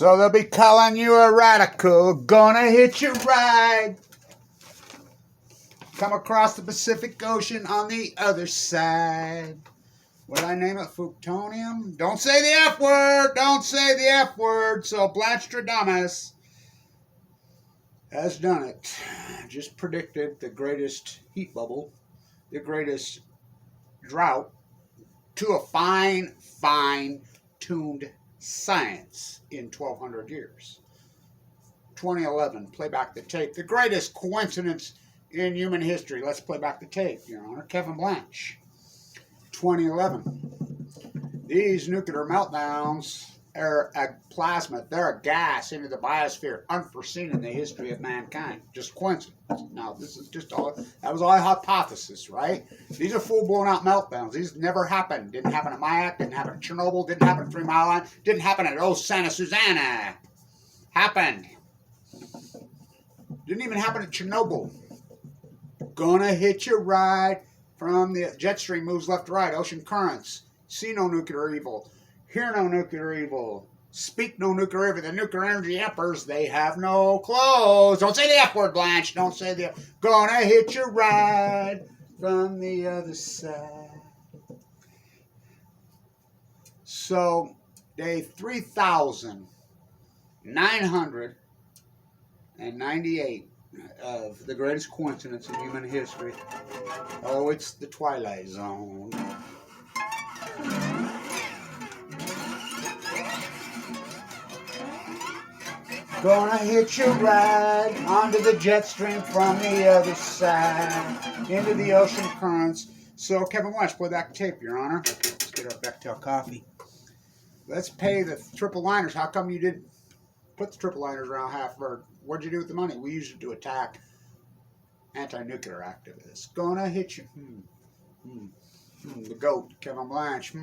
So they'll be calling you a radical, gonna hit you right. Come across the Pacific Ocean on the other side. What I name it? Plutonium? Don't say the F word! Don't say the F word! So BLANCH has done it. Just predicted the greatest heat bubble, the greatest drought, to a fine-tuned science in 1,200 years. 2011, play back the tape. The greatest coincidence in human history. Let's play back the tape, Your Honor. Kevin Blanche, 2011. These nuclear meltdowns are a plasma. They're a gas into the biosphere, unforeseen in the history of mankind. Just coincidence. Now, this is just all, that was all a hypothesis, right? These are full-blown out meltdowns. These never happened. Didn't happen at Mayak, didn't happen at Chernobyl, didn't happen at 3 Mile Line, didn't happen at Santa Susana. Happened. Didn't even happen at Chernobyl. Gonna hit you right from the jet stream moves left to right, ocean currents. See no nuclear evil. Hear no nuclear evil. Speak no nuclear evil. The nuclear energy emperors, they have no clothes. Don't say the F word, Blanche. Don't say the F. Gonna hit you right from the other side. So, day 3,998 of the greatest coincidence in human history. Oh, it's the Twilight Zone. Gonna hit you right onto the jet stream from the other side, into the ocean currents. So, Kevin Blanche, play that tape, Your Honor. Let's get our Bechtel coffee. Let's pay the triple liners. How come you didn't put the triple liners around half-bird? What'd you do with the money? We used it to attack anti-nuclear activists. Gonna hit you. The goat, Kevin Blanche.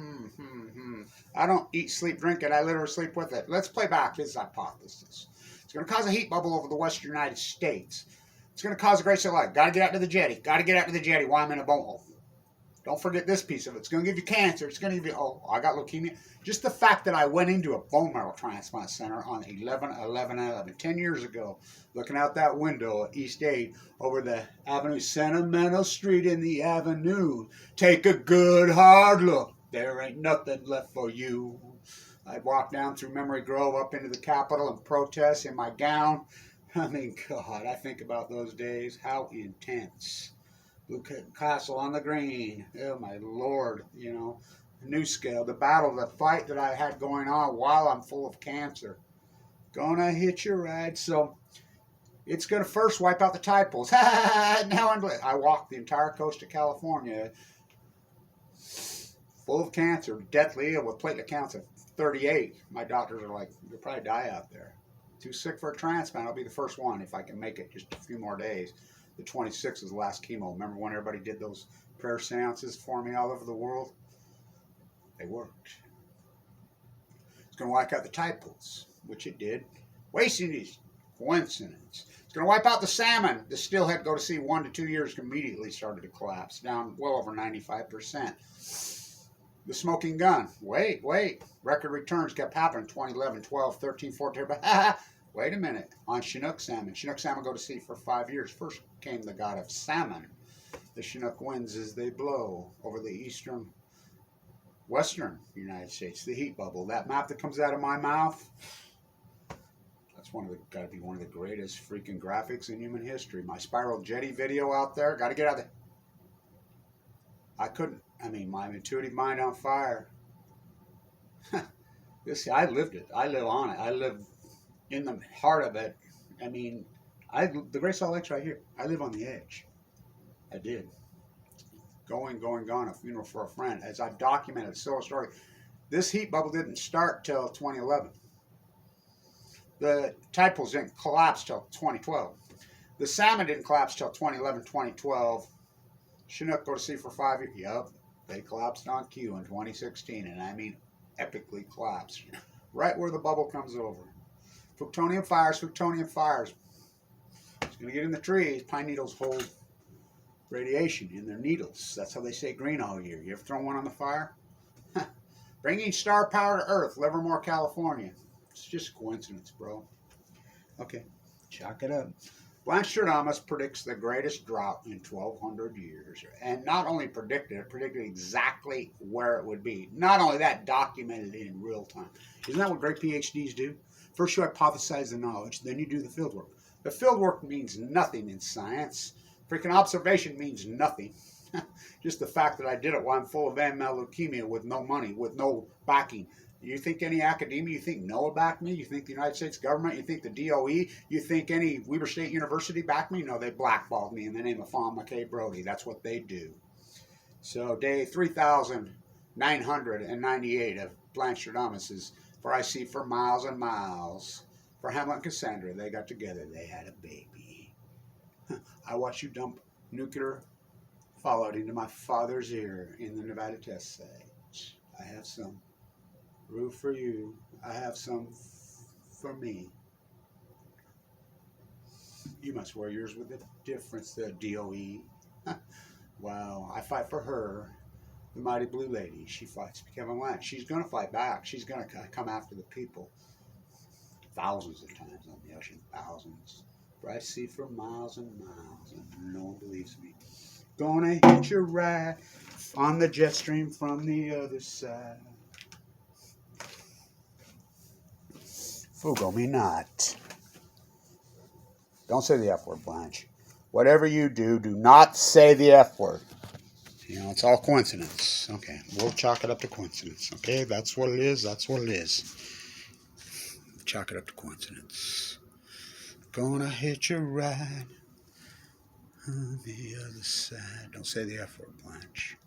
I don't eat, sleep, drink it. I literally sleep with it. Let's play back this hypothesis. It's going to cause a heat bubble over the western United States. It's going to cause a great sea light. Got to get out to the jetty. Got to get out to the jetty while I'm in a boat. Don't forget this piece of it. It's going to give you cancer. It's going to give you, oh, I got leukemia. Just the fact that I went into a bone marrow transplant center on 11/11/11, 10 years ago, looking out that window at East 8 over the Avenue Sentimental Street in the Avenue. Take a good hard look. There ain't nothing left for you. I'd walk down through Memory Grove up into the Capitol and protest in my gown. I mean, God, I think about those days. How intense. Blue Castle on the green. Oh, my Lord, you know. New scale. The battle, the fight that I had going on while I'm full of cancer. Gonna hit you right. So, it's going to first wipe out the tide pools. Now I walked the entire coast of California full of cancer, deathly ill with platelet counts of 38. My doctors are like, you'll probably die out there. Too sick for a transplant. I'll be the first one if I can make it just a few more days. The 26th is the last chemo. Remember when everybody did those prayer seances for me all over the world? They worked. It's going to wipe out the tide pools, which it did. Wasting these coincidence. It's going to wipe out the salmon. The steelhead go to sea 1 to 2 years immediately started to collapse, down well over 95%. The smoking gun. Wait. Record returns kept happening 2011, 12, 13, 14. Wait a minute. On Chinook salmon. Chinook salmon go to sea for 5 years. First came the god of salmon. The Chinook winds as they blow over the western United States. The heat bubble. That map that comes out of my mouth. That's got to be one of the greatest freaking graphics in human history. My spiral jetty video out there. Got to get out there. My intuitive mind on fire. I lived it. I live on it. I live in the heart of it. The Great Salt Lake's right here. I live on the edge. I did. Going, gone. A funeral for a friend. As I've documented, so a story. This heat bubble didn't start till 2011. The tide pools didn't collapse till 2012. The salmon didn't collapse till 2011, 2012. Chinook go to sea for 5 years. Yep, they collapsed on cue in 2016, and I mean epically collapsed. Right where the bubble comes over. Plutonium fires. It's going to get in the trees. Pine needles hold radiation in their needles. That's how they stay green all year. You ever throw one on the fire? Bringing star power to Earth, Livermore, California. It's just coincidence, bro. Okay, chalk it up. Blanche predicts the greatest drought in 1,200 years. And not only predicted it, predicted exactly where it would be. Not only that, documented it in real time. Isn't that what great PhDs do? First you hypothesize the knowledge, then you do the field work. The field work means nothing in science. Freaking observation means nothing. Just the fact that I did it while I'm full of AML leukemia with no money, with no backing. You think any academia, you think NOAA backed me? You think the United States government? You think the DOE? You think any Weber State University backed me? No, they blackballed me in the name of Fawn McKay Brody. That's what they do. So day 3,998 of Blanche is For I See for Miles and Miles. For Hamlet and Cassandra, they got together. They had a baby. I watched you dump nuclear fallout into my father's ear in the Nevada test site. I have some roof for you. I have some for me. You must wear yours with a difference, the DOE. Wow, I fight for her, the mighty blue lady. She fights for Kevin Blanch. She's going to fight back. She's going to come after the people. Thousands of times on the ocean, thousands. For I see for miles and miles, and no one believes me. Gonna hit you right on the jet stream from the other side. Fugo me not. Don't say the F word, Blanche. Whatever you do, do not say the F word. You know, it's all coincidence. Okay, we'll chalk it up to coincidence. Okay, that's what it is. That's what it is. Chalk it up to coincidence. Gonna hit you right on the other side. Don't say the F word, Blanche.